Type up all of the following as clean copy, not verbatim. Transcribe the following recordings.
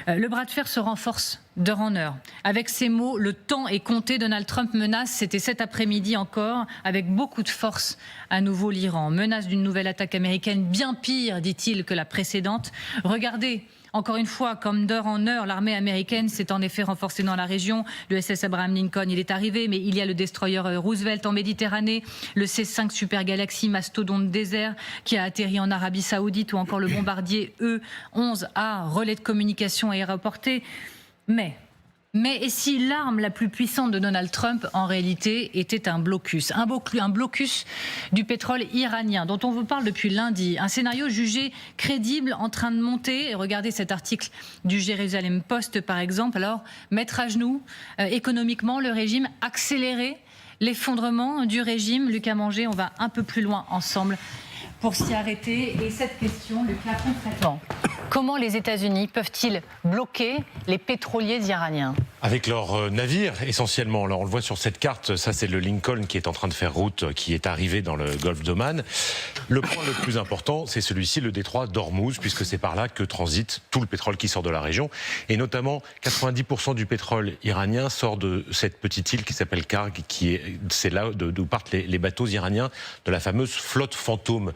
Le bras de fer se renforce d'heure en heure. Avec ces mots, le temps est compté. Donald Trump menace, c'était cet après-midi encore, avec beaucoup de force, à nouveau l'Iran. Menace d'une nouvelle attaque américaine, bien pire, dit-il, que la précédente. Regardez, encore une fois, comme d'heure en heure, l'armée américaine s'est en effet renforcée dans la région. Le SS Abraham Lincoln, il est arrivé, mais il y a le destroyer Roosevelt en Méditerranée, le C-5 Super Galaxy mastodonte désert qui a atterri en Arabie Saoudite, ou encore le bombardier E-11A, relais de communication aéroporté. Mais et si l'arme la plus puissante de Donald Trump, en réalité, était un blocus du pétrole iranien, dont on vous parle depuis lundi. Un scénario jugé crédible, en train de monter. Et regardez cet article du Jérusalem Post, par exemple. Alors, mettre à genoux économiquement le régime, accélérer l'effondrement du régime. Lucas Manger, on va un peu plus loin ensemble pour s'y arrêter. Et cette question, Lucas, concrètement, comment les États-Unis peuvent-ils bloquer les pétroliers iraniens ? Avec leurs navires, essentiellement. Alors, on le voit sur cette carte, ça c'est le Lincoln qui est en train de faire route, qui est arrivé dans le golfe d'Oman. Le point le plus important, c'est celui-ci, le détroit d'Ormuz, puisque c'est par là que transite tout le pétrole qui sort de la région. Et notamment, 90% du pétrole iranien sort de cette petite île qui s'appelle Karg, c'est là d'où partent les bateaux iraniens de la fameuse flotte fantôme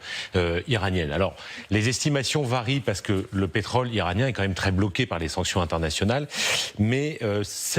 iranienne. Alors, les estimations varient parce que le pétrole iranien est quand même très bloqué par les sanctions internationales, mais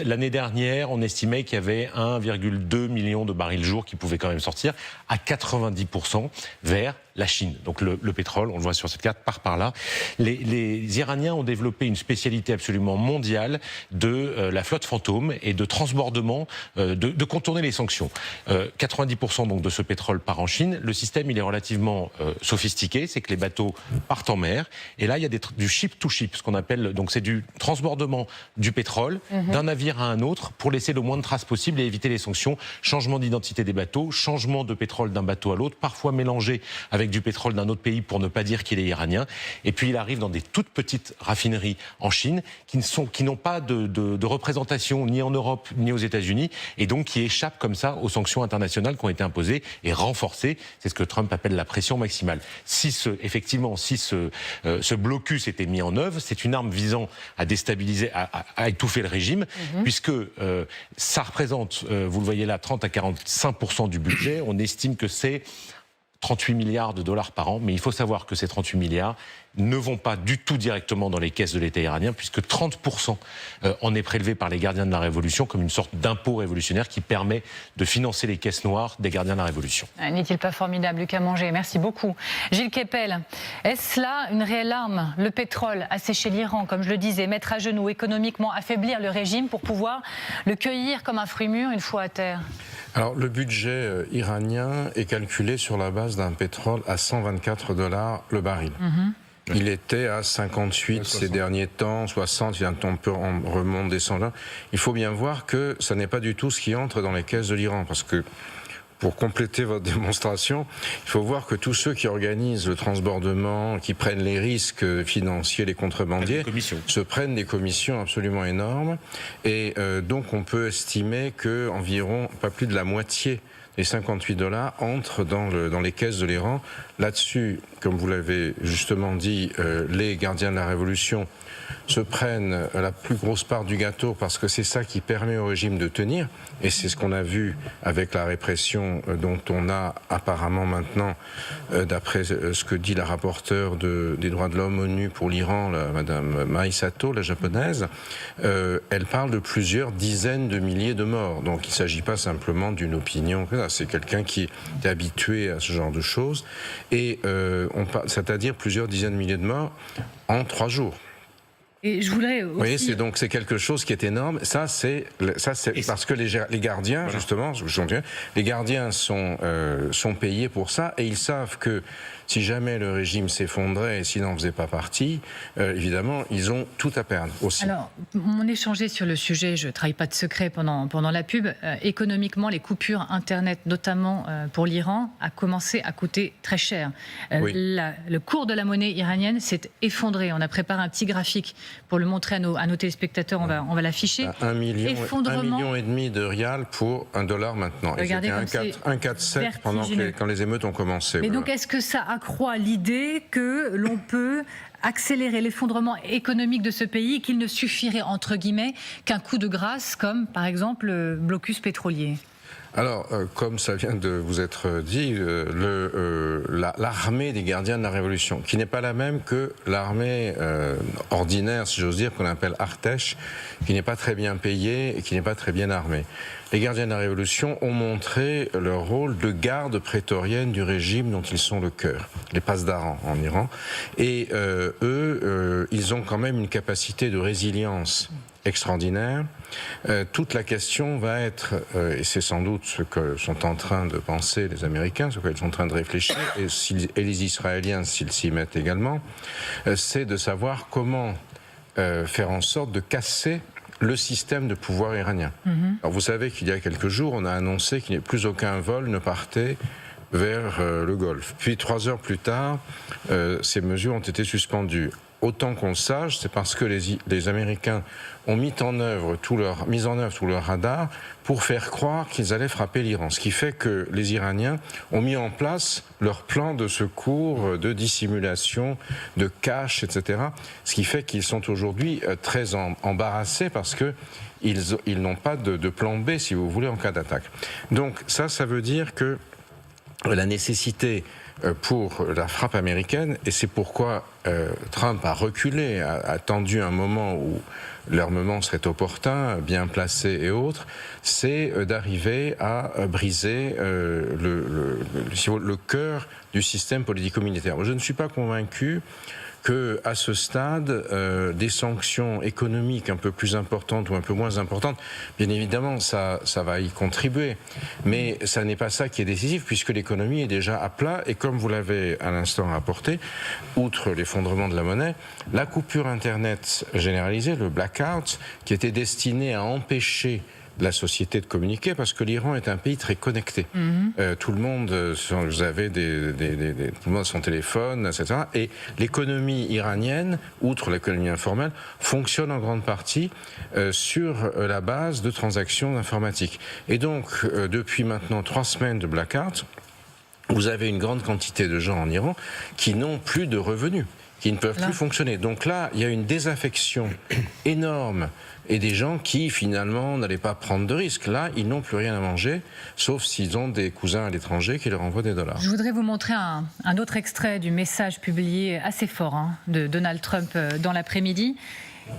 l'année dernière, on estimait qu'il y avait 1,2 million de barils jour qui pouvaient quand même sortir à 90% vers la Chine. Donc le pétrole, on le voit sur cette carte, part par là. Les Iraniens ont développé une spécialité absolument mondiale de la flotte fantôme et de transbordement, de contourner les sanctions. 90% donc de ce pétrole part en Chine. Le système, il est relativement sophistiqué, c'est que les bateaux partent en mer. Et là, il y a du ship to ship, ce qu'on appelle, donc c'est du transbordement du pétrole d'un navire à un autre pour laisser le moins de traces possible et éviter les sanctions. Changement d'identité des bateaux, changement de pétrole d'un bateau à l'autre, parfois mélangé avec du pétrole d'un autre pays pour ne pas dire qu'il est iranien. Et puis il arrive dans des toutes petites raffineries en Chine qui n'ont pas de représentation ni en Europe ni aux États-Unis et donc qui échappent comme ça aux sanctions internationales qui ont été imposées et renforcées. C'est ce que Trump appelle la pression maximale. Si ce blocus était mis en œuvre, c'est une arme visant à déstabiliser, à étouffer le régime, puisque ça représente, vous le voyez là, 30 à 45% du budget. On estime que c'est 38 milliards de dollars par an, mais il faut savoir que ces 38 milliards ne vont pas du tout directement dans les caisses de l'État iranien, puisque 30% en est prélevé par les gardiens de la Révolution comme une sorte d'impôt révolutionnaire qui permet de financer les caisses noires des gardiens de la Révolution. N'est-il pas formidable, Lucas Manger? Merci beaucoup. Gilles Kepel, est-ce là une réelle arme, le pétrole, assécher l'Iran, comme je le disais, mettre à genoux économiquement, affaiblir le régime pour pouvoir le cueillir comme un fruit mûr une fois à terre? Alors, le budget iranien est calculé sur la base d'un pétrole à 124 $ le baril. Il était à 58 ces derniers temps, 60, il y a un temps peu en remonte descendant. Il faut bien voir que ça n'est pas du tout ce qui entre dans les caisses de l'Iran, parce que pour compléter votre démonstration, il faut voir que tous ceux qui organisent le transbordement, qui prennent les risques financiers, les contrebandiers, se prennent des commissions absolument énormes. Et donc on peut estimer qu'environ pas plus de la moitié des 58 $ entrent dans les caisses de l'Iran. Là-dessus, comme vous l'avez justement dit, les gardiens de la Révolution se prennent la plus grosse part du gâteau parce que c'est ça qui permet au régime de tenir. Et c'est ce qu'on a vu avec la répression dont on a apparemment maintenant, d'après ce que dit la rapporteure des droits de l'homme ONU pour l'Iran, Madame Mai Sato, la japonaise, elle parle de plusieurs dizaines de milliers de morts. Donc il ne s'agit pas simplement d'une opinion, c'est quelqu'un qui est habitué à ce genre de choses. Et c'est-à-dire plusieurs dizaines de milliers de morts en 3 jours. Et je voudrais aussi... Oui, c'est quelque chose qui est énorme. Ça, c'est parce que les gardiens, voilà. Justement, les gardiens sont payés pour ça et ils savent que si jamais le régime s'effondrait et s'il n'en faisait pas partie, évidemment, ils ont tout à perdre aussi. Alors, on échangeait sur le sujet, je ne trahis pas de secret pendant la pub. Économiquement, les coupures Internet, notamment pour l'Iran, a commencé à coûter très cer. Oui. Le cours de la monnaie iranienne s'est effondré. On a préparé un petit graphique pour le montrer à nos téléspectateurs, on va l'afficher. 1,5 million de rial pour $1 maintenant. Regardez, et c'était 1,47 quand les émeutes ont commencé. Mais voilà. Donc est-ce que ça a accroît l'idée que l'on peut accélérer l'effondrement économique de ce pays et qu'il ne suffirait, entre guillemets, qu'un coup de grâce, comme par exemple le blocus pétrolier? Alors, comme ça vient de vous être dit, l'armée des gardiens de la Révolution, qui n'est pas la même que l'armée ordinaire, si j'ose dire, qu'on appelle Artesh, qui n'est pas très bien payée et qui n'est pas très bien armée. Les gardiens de la Révolution ont montré leur rôle de garde prétorienne du régime dont ils sont le cœur, les pasdarans en Iran. Et ils ont quand même une capacité de résilience extraordinaire. Toute la question va être, et c'est sans doute ce que sont en train de penser les Américains, ce qu'ils sont en train de réfléchir, et les Israéliens s'ils s'y mettent également, c'est de savoir comment faire en sorte de casser le système de pouvoir iranien. Alors vous savez qu'il y a quelques jours, on a annoncé qu'il plus aucun vol ne partait vers le Golfe. Puis 3 heures plus tard, ces mesures ont été suspendues. Autant qu'on le sache, c'est parce que les Américains ont mis en œuvre tout leur radar pour faire croire qu'ils allaient frapper l'Iran. Ce qui fait que les Iraniens ont mis en place leur plan de secours, de dissimulation, de cache, etc. Ce qui fait qu'ils sont aujourd'hui très embarrassés parce que ils n'ont pas de plan B, si vous voulez, en cas d'attaque. Donc ça veut dire que la nécessité pour la frappe américaine, et c'est pourquoi Trump a reculé, a attendu un moment où l'armement serait opportun, bien placé et autres, c'est d'arriver à briser le cœur du système politico-militaire. Je ne suis pas convaincu qu'à ce stade, des sanctions économiques un peu plus importantes ou un peu moins importantes, bien évidemment, ça va y contribuer. Mais ça n'est pas ça qui est décisif, puisque l'économie est déjà à plat. Et comme vous l'avez à l'instant rapporté, outre l'effondrement de la monnaie, la coupure Internet généralisée, le blackout, qui était destiné à empêcher la société de communiquer, parce que l'Iran est un pays très connecté. Tout le monde, vous avez tout le monde a son téléphone, etc. Et l'économie iranienne, outre l'économie informelle, fonctionne en grande partie sur la base de transactions informatiques. Et donc, depuis maintenant 3 semaines de blackout, vous avez une grande quantité de gens en Iran qui n'ont plus de revenus, qui ne peuvent plus fonctionner. Donc là, il y a une désaffection énorme et des gens qui, finalement, n'allaient pas prendre de risques. Là, ils n'ont plus rien à manger, sauf s'ils ont des cousins à l'étranger qui leur envoient des dollars. Je voudrais vous montrer un autre extrait du message publié assez fort de Donald Trump dans l'après-midi.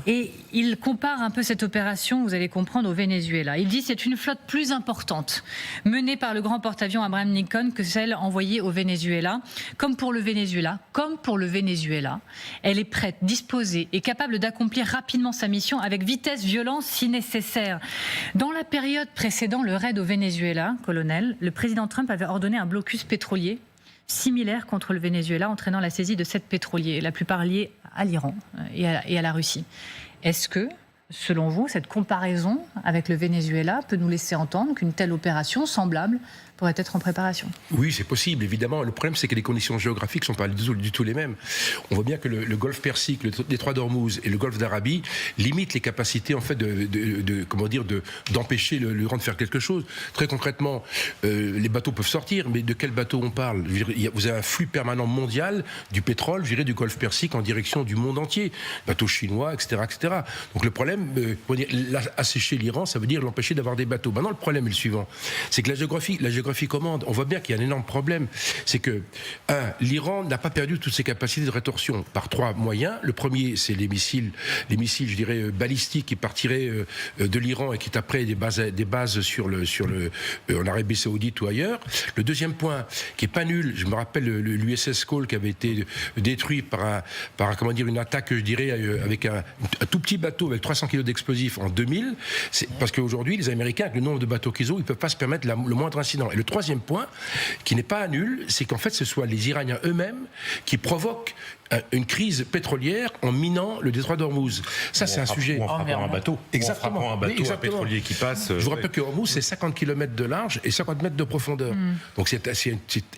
Et il compare un peu cette opération, vous allez comprendre, au Venezuela. Il dit que c'est une flotte plus importante menée par le grand porte-avions Abraham Lincoln que celle envoyée au Venezuela. Comme pour le Venezuela, elle est prête, disposée et capable d'accomplir rapidement sa mission avec vitesse, violence si nécessaire. Dans la période précédant le raid au Venezuela, colonel, le président Trump avait ordonné un blocus pétrolier similaire contre le Venezuela, entraînant la saisie de 7 pétroliers, la plupart liés à l'Iran et à la Russie. Est-ce que, selon vous, cette comparaison avec le Venezuela peut nous laisser entendre qu'une telle opération semblable pourrait être en préparation? Oui, c'est possible, évidemment. Le problème, c'est que les conditions géographiques ne sont pas du tout les mêmes. On voit bien que le golfe Persique, le détroit d'Ormuz et le golfe d'Arabie limitent les capacités, en fait, d'empêcher l'Iran de faire quelque chose. Très concrètement, les bateaux peuvent sortir, mais de quel bateau on parle? Vous avez un flux permanent mondial du pétrole, du golfe Persique en direction du monde entier. Bateaux chinois, etc., etc. Donc le problème, assécher l'Iran, ça veut dire l'empêcher d'avoir des bateaux. Maintenant, le problème est le suivant. C'est que la géographie commande. On voit bien qu'il y a un énorme problème. C'est que, l'Iran n'a pas perdu toutes ses capacités de rétorsion par 3 moyens. Le premier, c'est les missiles, je dirais, balistiques qui partiraient de l'Iran et qui taperaient des bases en Arabie Saoudite ou ailleurs. Le deuxième point, qui est pas nul, je me rappelle l'USS Cole qui avait été détruit par une attaque, je dirais, avec un tout petit bateau avec 300 kg d'explosifs en 2000. C'est parce qu'aujourd'hui, les Américains, avec le nombre de bateaux qu'ils ont, ils peuvent pas se permettre le moindre incident. Et le troisième point, qui n'est pas nul, c'est qu'en fait, ce soit les Iraniens eux-mêmes qui provoquent une crise pétrolière en minant le détroit d'Ormuz. Ça, c'est un sujet... En frappant un bateau. Exactement. En frappant un bateau, un pétrolier qui passe... Je vous rappelle que Ormuz, c'est 50 km de large et 50 mètres de profondeur. Donc c'est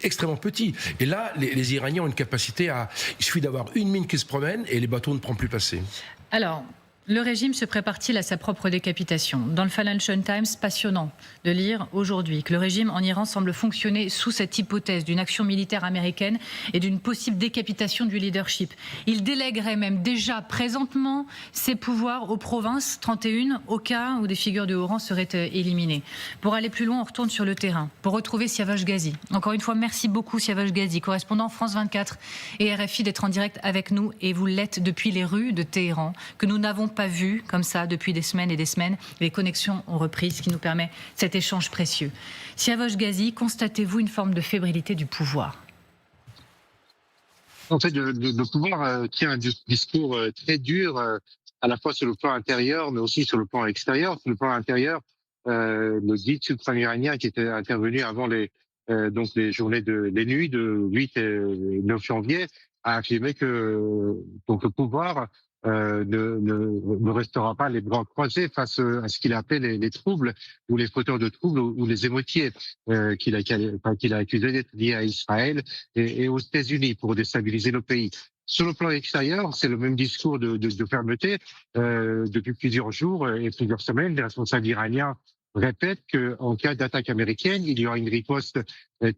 extrêmement petit. Et là, les Iraniens ont une capacité à... Il suffit d'avoir une mine qui se promène et les bateaux ne pourront plus passer. Alors, Le régime se prépare-t-il à sa propre décapitation ? Dans le Financial Times, passionnant de lire aujourd'hui que le régime en Iran semble fonctionner sous cette hypothèse d'une action militaire américaine et d'une possible décapitation du leadership. Il délèguerait même déjà présentement ses pouvoirs aux provinces 31 au cas où des figures de haut rang seraient éliminées. Pour aller plus loin, on retourne sur le terrain pour retrouver Siavash Ghazi. Encore une fois, merci beaucoup Siavash Ghazi, correspondant France 24 et RFI, d'être en direct avec nous, et vous l'êtes depuis les rues de Téhéran que nous n'avons pas vu comme ça depuis des semaines et des semaines. Les connexions ont repris, ce qui nous permet cet échange précieux. Siavash Ghazi, constatez-vous une forme de fébrilité du pouvoir ? En fait, le pouvoir tient un discours très dur, à la fois sur le plan intérieur, mais aussi sur le plan extérieur. Sur le plan intérieur, le guide suprême iranien, qui était intervenu avant les nuits de 8 et 9 janvier, a affirmé que donc le pouvoir ne restera pas les bras croisés face à ce qu'il a appelé les troubles ou les fauteurs de troubles ou les émeutiers qu'il a accusés d'être liés à Israël et aux États-Unis pour déstabiliser le pays. Sur le plan extérieur, c'est le même discours de fermeté. Depuis plusieurs jours et plusieurs semaines, les responsables iraniens répètent qu'en cas d'attaque américaine, il y aura une riposte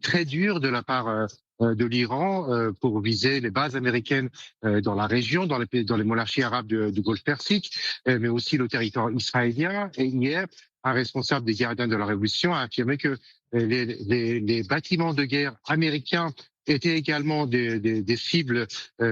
très dure de la part de l'Iran pour viser les bases américaines dans la région, dans les monarchies arabes du Golfe Persique, mais aussi le territoire israélien. Et hier, un responsable des gardiens de la Révolution a affirmé que les bâtiments de guerre américains étaient également des cibles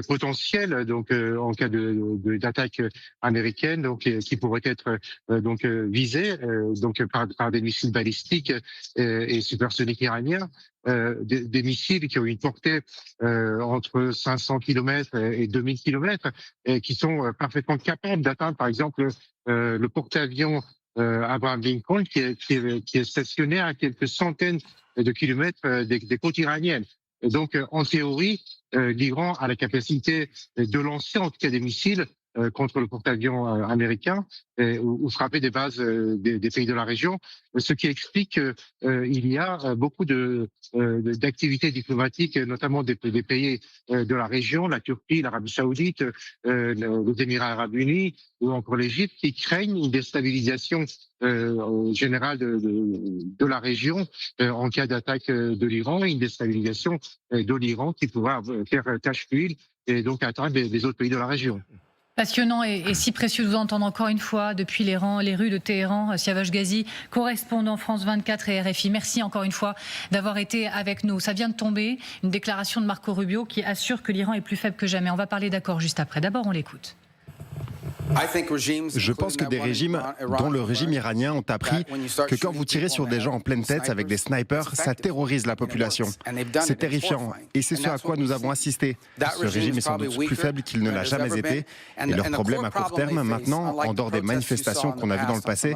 potentielles, donc en cas d'attaque américaine, donc qui pourraient être visées donc par des missiles balistiques et supersoniques iraniens, des missiles qui ont une portée entre 500 km et 2000 km, et qui sont parfaitement capables d'atteindre, par exemple, le porte-avions Abraham Lincoln, qui est stationné à quelques centaines de kilomètres des côtes iraniennes. Et donc, en théorie, l'Iran a la capacité de lancer, en tout cas, des missiles contre le porte-avions américain ou frapper des bases des pays de la région, ce qui explique qu'il y a beaucoup d'activités diplomatiques, notamment des pays de la région, la Turquie, l'Arabie Saoudite, les Émirats Arabes Unis ou encore l'Égypte, qui craignent une déstabilisation générale de la région en cas d'attaque de l'Iran, et une déstabilisation de l'Iran qui pourra faire tache d'huile et donc atteindre les autres pays de la région. Passionnant et si précieux de vous entendre encore une fois depuis les rues de Téhéran. Siavash Ghazi, correspondant France 24 et RFI. Merci encore une fois d'avoir été avec nous. Ça vient de tomber, une déclaration de Marco Rubio qui assure que l'Iran est plus faible que jamais. On va parler d'accord juste après. D'abord, on l'écoute. Je pense que des régimes, dont le régime iranien, ont appris que quand vous tirez sur des gens en pleine tête avec des snipers, ça terrorise la population. C'est terrifiant et c'est ce à quoi nous avons assisté. Ce régime est sans doute plus faible qu'il ne l'a jamais été, et leur problème à court terme maintenant, en dehors des manifestations qu'on a vues dans le passé,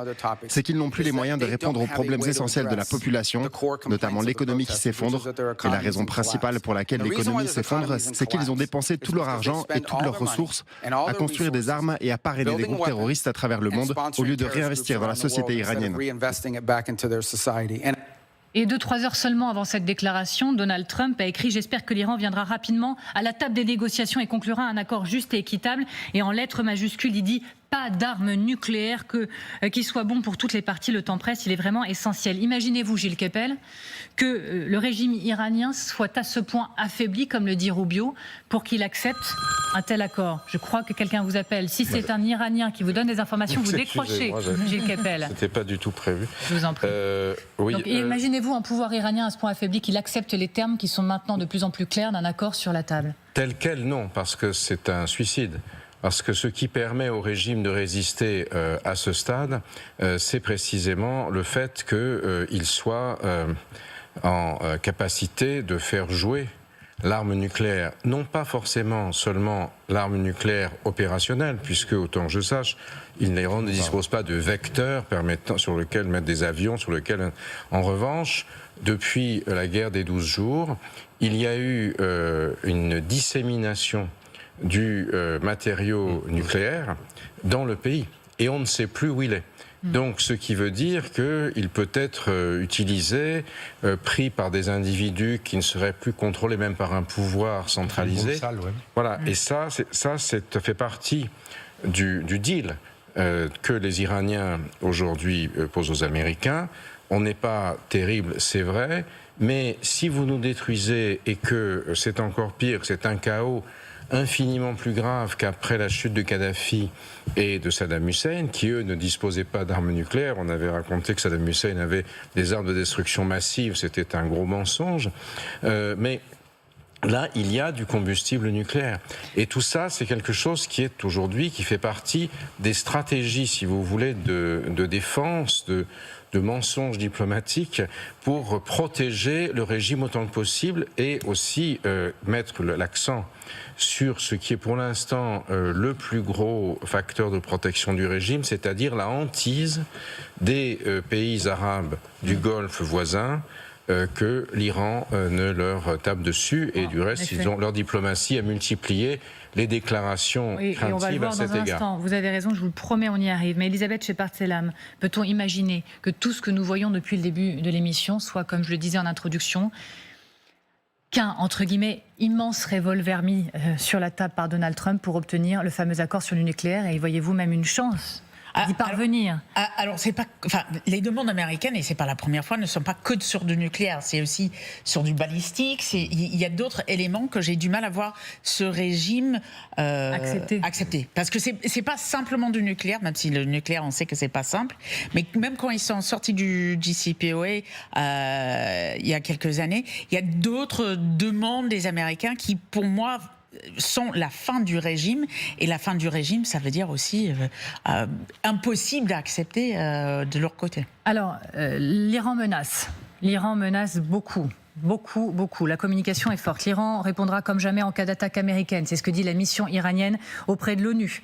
c'est qu'ils n'ont plus les moyens de répondre aux problèmes essentiels de la population, notamment l'économie qui s'effondre. Et la raison principale pour laquelle l'économie s'effondre, c'est qu'ils ont dépensé tout leur argent et toutes leurs ressources à construire des armes et à parrainer des groupes terroristes à travers le monde au lieu de réinvestir dans la société iranienne. Et 2-3 heures seulement avant cette déclaration, Donald Trump a écrit « J'espère que l'Iran viendra rapidement à la table des négociations et conclura un accord juste et équitable ». Et en lettres majuscules, il dit « Pas d'armes nucléaires qui soit bon pour toutes les parties, le temps presse, il est vraiment essentiel ». Imaginez-vous, Gilles Kepel, que le régime iranien soit à ce point affaibli, comme le dit Rubio, pour qu'il accepte un tel accord. Je crois que quelqu'un vous appelle. Si c'est un Iranien qui vous donne des informations, vous décrochez, Gilles Kepel. C'était pas du tout prévu. Je vous en prie. Oui, donc, imaginez-vous un pouvoir iranien à ce point affaibli qu'il accepte les termes qui sont maintenant de plus en plus clairs d'un accord sur la table. Tel quel, non, parce que c'est un suicide. Parce que ce qui permet au régime de résister à ce stade, c'est précisément le fait qu'il soit en capacité de faire jouer l'arme nucléaire. Non pas forcément seulement l'arme nucléaire opérationnelle, puisque, autant que je sache, l'Iran ne dispose pas de vecteurs permettant sur lesquels mettre des avions, sur lesquels, en revanche, depuis la guerre des 12 jours, il y a eu une dissémination du matériau nucléaire dans le pays. Et on ne sait plus où il est. Donc, ce qui veut dire qu'il peut être utilisé, pris par des individus qui ne seraient plus contrôlés même par un pouvoir centralisé. Voilà. Et ça fait partie du deal que les Iraniens aujourd'hui posent aux Américains. On n'est pas terrible, c'est vrai, mais si vous nous détruisez et que c'est encore pire, c'est un chaos infiniment plus grave qu'après la chute de Kadhafi et de Saddam Hussein, qui eux ne disposaient pas d'armes nucléaires. On avait raconté que Saddam Hussein avait des armes de destruction massive, c'était un gros mensonge. Mais là, il y a du combustible nucléaire. Et tout ça, c'est quelque chose qui est aujourd'hui, qui fait partie des stratégies, si vous voulez, de défense, de mensonges diplomatiques pour protéger le régime autant que possible et aussi mettre l'accent sur ce qui est pour l'instant le plus gros facteur de protection du régime, c'est-à-dire la hantise des pays arabes du Golfe voisin, que l'Iran ne leur tape dessus. Et du reste, leur diplomatie a multiplié les déclarations craintives et on va le voir à cet dans un égard. instant. Vous avez raison, je vous le promets, on y arrive. Mais Elisabeth Shepard-Selam, peut-on imaginer que tout ce que nous voyons depuis le début de l'émission soit, comme je le disais en introduction, qu'un, entre guillemets, immense revolver mis sur la table par Donald Trump pour obtenir le fameux accord sur le nucléaire, et voyez-vous même une chance d'y parvenir? Alors c'est pas, enfin, les demandes américaines, et c'est pas la première fois, ne sont pas que sur du nucléaire, c'est aussi sur du balistique. Il y a d'autres éléments que j'ai du mal à voir ce régime accepter. Parce que c'est pas simplement du nucléaire, même si le nucléaire, on sait que c'est pas simple. Mais même quand ils sont sortis du JCPOA il y a quelques années, il y a d'autres demandes des Américains qui, pour moi, sont la fin du régime, et la fin du régime, ça veut dire aussi impossible à accepter de leur côté. Alors, l'Iran menace beaucoup. La communication est forte. L'Iran répondra comme jamais en cas d'attaque américaine. C'est ce que dit la mission iranienne auprès de l'ONU.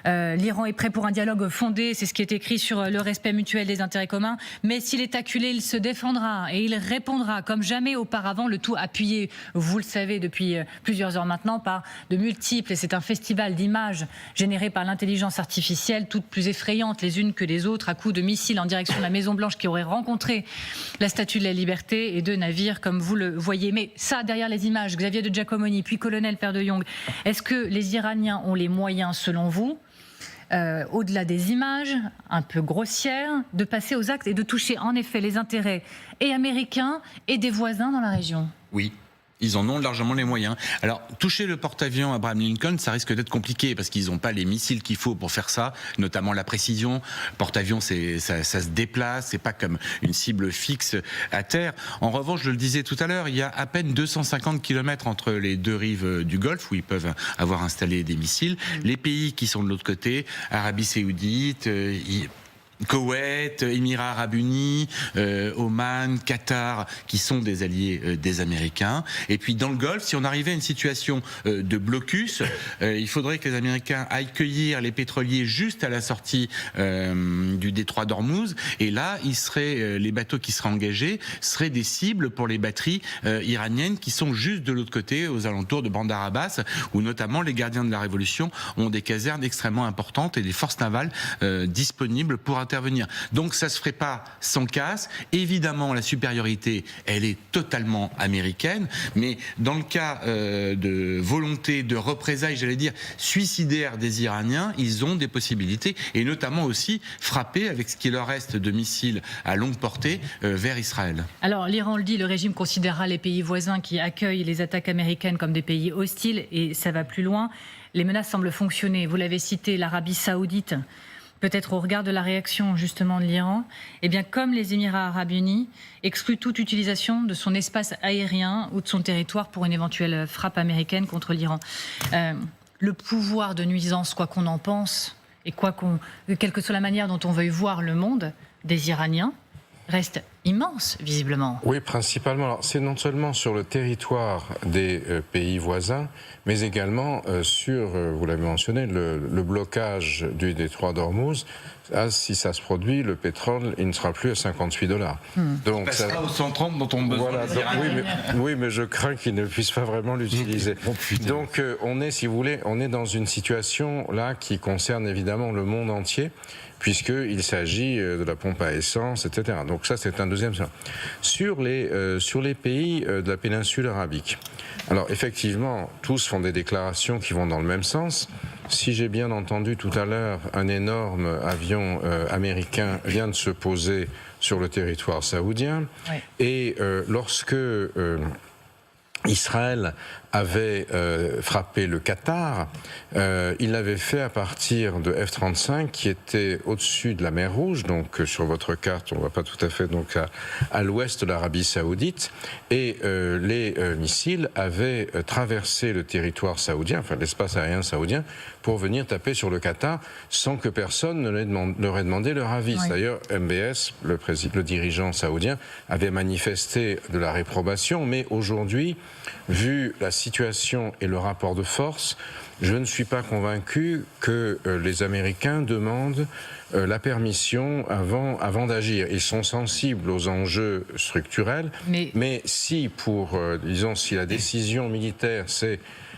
L'Iran est prêt pour un dialogue fondé, c'est ce qui est écrit sur le respect mutuel des intérêts communs. Mais s'il est acculé, il se défendra et il répondra comme jamais auparavant, le tout appuyé, vous le savez, depuis plusieurs heures maintenant, par de multiples, et c'est un festival d'images générées par l'intelligence artificielle, toutes plus effrayantes les unes que les autres, à coups de missiles en direction de la Maison-Blanche qui aurait rencontré la Statue de la Liberté, et de navires, comme vous le voyez. Mais ça, derrière les images, Xavier de Giacomoni, puis colonel Père de Jong, est-ce que les Iraniens ont les moyens, selon vous, au-delà des images un peu grossières, de passer aux actes et de toucher en effet les intérêts et américains et des voisins dans la région? Oui. Ils en ont largement les moyens. Alors, toucher le porte-avions Abraham Lincoln, ça risque d'être compliqué parce qu'ils n'ont pas les missiles qu'il faut pour faire ça, notamment la précision. Porte-avions, ça se déplace, c'est pas comme une cible fixe à terre. En revanche, je le disais tout à l'heure, il y a à peine 250 km entre les deux rives du Golfe où ils peuvent avoir installé des missiles. Les pays qui sont de l'autre côté, Arabie Saoudite, Koweït, Émirats Arabes Unis, Oman, Qatar, qui sont des alliés des Américains. Et puis dans le Golfe, si on arrivait à une situation de blocus, il faudrait que les Américains aillent cueillir les pétroliers juste à la sortie du détroit d'Ormuz. Et là, les bateaux qui seraient engagés seraient des cibles pour les batteries iraniennes qui sont juste de l'autre côté, aux alentours de Bandar Abbas, où notamment les gardiens de la Révolution ont des casernes extrêmement importantes et des forces navales disponibles pour intervenir. Donc ça se ferait pas sans casse. Évidemment, la supériorité, elle est totalement américaine, mais dans le cas de volonté de représailles, j'allais dire suicidaires des Iraniens, ils ont des possibilités, et notamment aussi frapper avec ce qu'il leur reste de missiles à longue portée vers Israël. Alors l'Iran le dit, le régime considérera les pays voisins qui accueillent les attaques américaines comme des pays hostiles, et ça va plus loin. Les menaces semblent fonctionner. Vous l'avez cité, l'Arabie Saoudite, peut-être au regard de la réaction justement de l'Iran, eh bien comme les Émirats Arabes Unis, exclut toute utilisation de son espace aérien ou de son territoire pour une éventuelle frappe américaine contre l'Iran. Le pouvoir de nuisance, quoi qu'on en pense, et quelle que soit la manière dont on veuille voir le monde des Iraniens, reste immense, visiblement. Oui, principalement. Alors, c'est non seulement sur le territoire des pays voisins, mais également sur, vous l'avez mentionné, le blocage du détroit d'Ormuz. Si ça se produit, le pétrole, il ne sera plus à $58. Donc, ça passera aux 130 dont on besoin. Voilà, oui, mais je crains qu'ils ne puissent pas vraiment l'utiliser. Donc, on est, si vous voulez, on est dans une situation là qui concerne évidemment le monde entier, puisqu'il s'agit de la pompe à essence, etc. Donc ça, c'est un deuxième point. Sur les pays de la péninsule arabique, alors effectivement, tous font des déclarations qui vont dans le même sens, si j'ai bien entendu tout à l'heure, un énorme avion américain vient de se poser sur le territoire saoudien. Oui. Et lorsque Israël avait frappé le Qatar, il l'avait fait à partir de F-35 qui étaient au-dessus de la mer Rouge, donc sur votre carte on ne voit pas tout à fait, donc à l'ouest de l'Arabie Saoudite, et les missiles avaient traversé le territoire saoudien, enfin l'espace aérien saoudien, pour venir taper sur le Qatar sans que personne ne leur ait demandé leur avis. Oui. D'ailleurs, MBS, le dirigeant saoudien, avait manifesté de la réprobation, mais aujourd'hui, vu la situation et le rapport de force, je ne suis pas convaincu que les Américains demandent la permission avant d'agir. Ils sont sensibles aux enjeux structurels, mais si si la décision militaire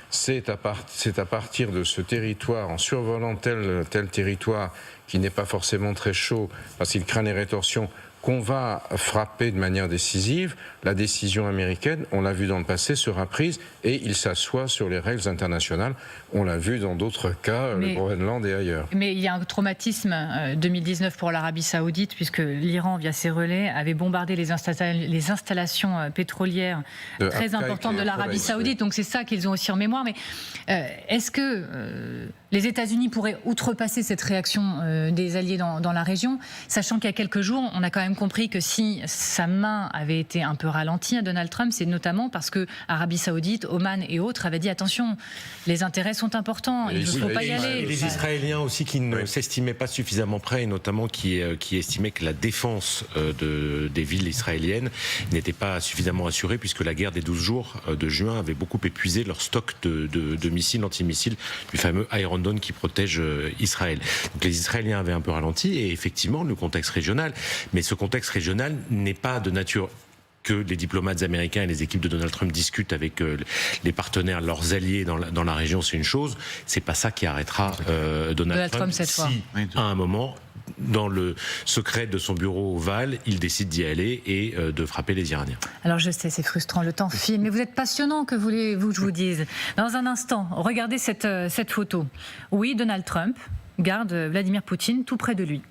c'est à partir de ce territoire, en survolant tel territoire qui n'est pas forcément très chaud, parce qu'il craint les rétorsions, qu'on va frapper de manière décisive, la décision américaine, on l'a vu dans le passé, sera prise et il s'assoit sur les règles internationales. On l'a vu dans d'autres cas, le Groenland et ailleurs. Mais il y a un traumatisme 2019 pour l'Arabie Saoudite, puisque l'Iran, via ses relais, avait bombardé les installations pétrolières très importantes de l'Arabie Saoudite. Donc c'est ça qu'ils ont aussi en mémoire. Mais est-ce que les États-Unis pourraient outrepasser cette réaction des alliés dans la région, sachant qu'il y a quelques jours, on a quand même compris que si sa main avait été un peu ralentie à Donald Trump, c'est notamment parce que Arabie Saoudite, Oman et autres avaient dit attention, les intérêts sont importants, il ne faut pas y aller. Et les Israéliens aussi qui ne s'estimaient pas suffisamment prêts, et notamment qui estimaient que la défense des villes israéliennes n'était pas suffisamment assurée, puisque la guerre des 12 jours de juin avait beaucoup épuisé leur stock de missiles antimissiles, du fameux Iron Dome qui protège Israël. Donc les Israéliens avaient un peu ralenti, et effectivement le contexte régional, mais ce contexte régional n'est pas de nature que les diplomates américains et les équipes de Donald Trump discutent avec les partenaires, leurs alliés dans la région, c'est une chose. C'est pas ça qui arrêtera Donald Trump cette fois. À un moment, dans le secret de son bureau ovale, il décide d'y aller et de frapper les Iraniens. Alors je sais, c'est frustrant, le temps file, mais vous êtes passionnant, que voulez-vous que je vous dise. Dans un instant, regardez cette photo. Oui, Donald Trump garde Vladimir Poutine tout près de lui.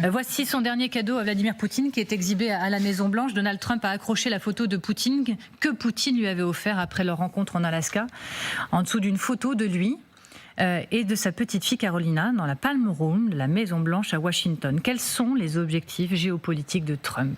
Voici son dernier cadeau à Vladimir Poutine qui est exhibé à la Maison-Blanche. Donald Trump a accroché la photo de Poutine que Poutine lui avait offert après leur rencontre en Alaska, en dessous d'une photo de lui et de sa petite fille Carolina dans la Palm Room de la Maison-Blanche à Washington. Quels sont les objectifs géopolitiques de Trump ?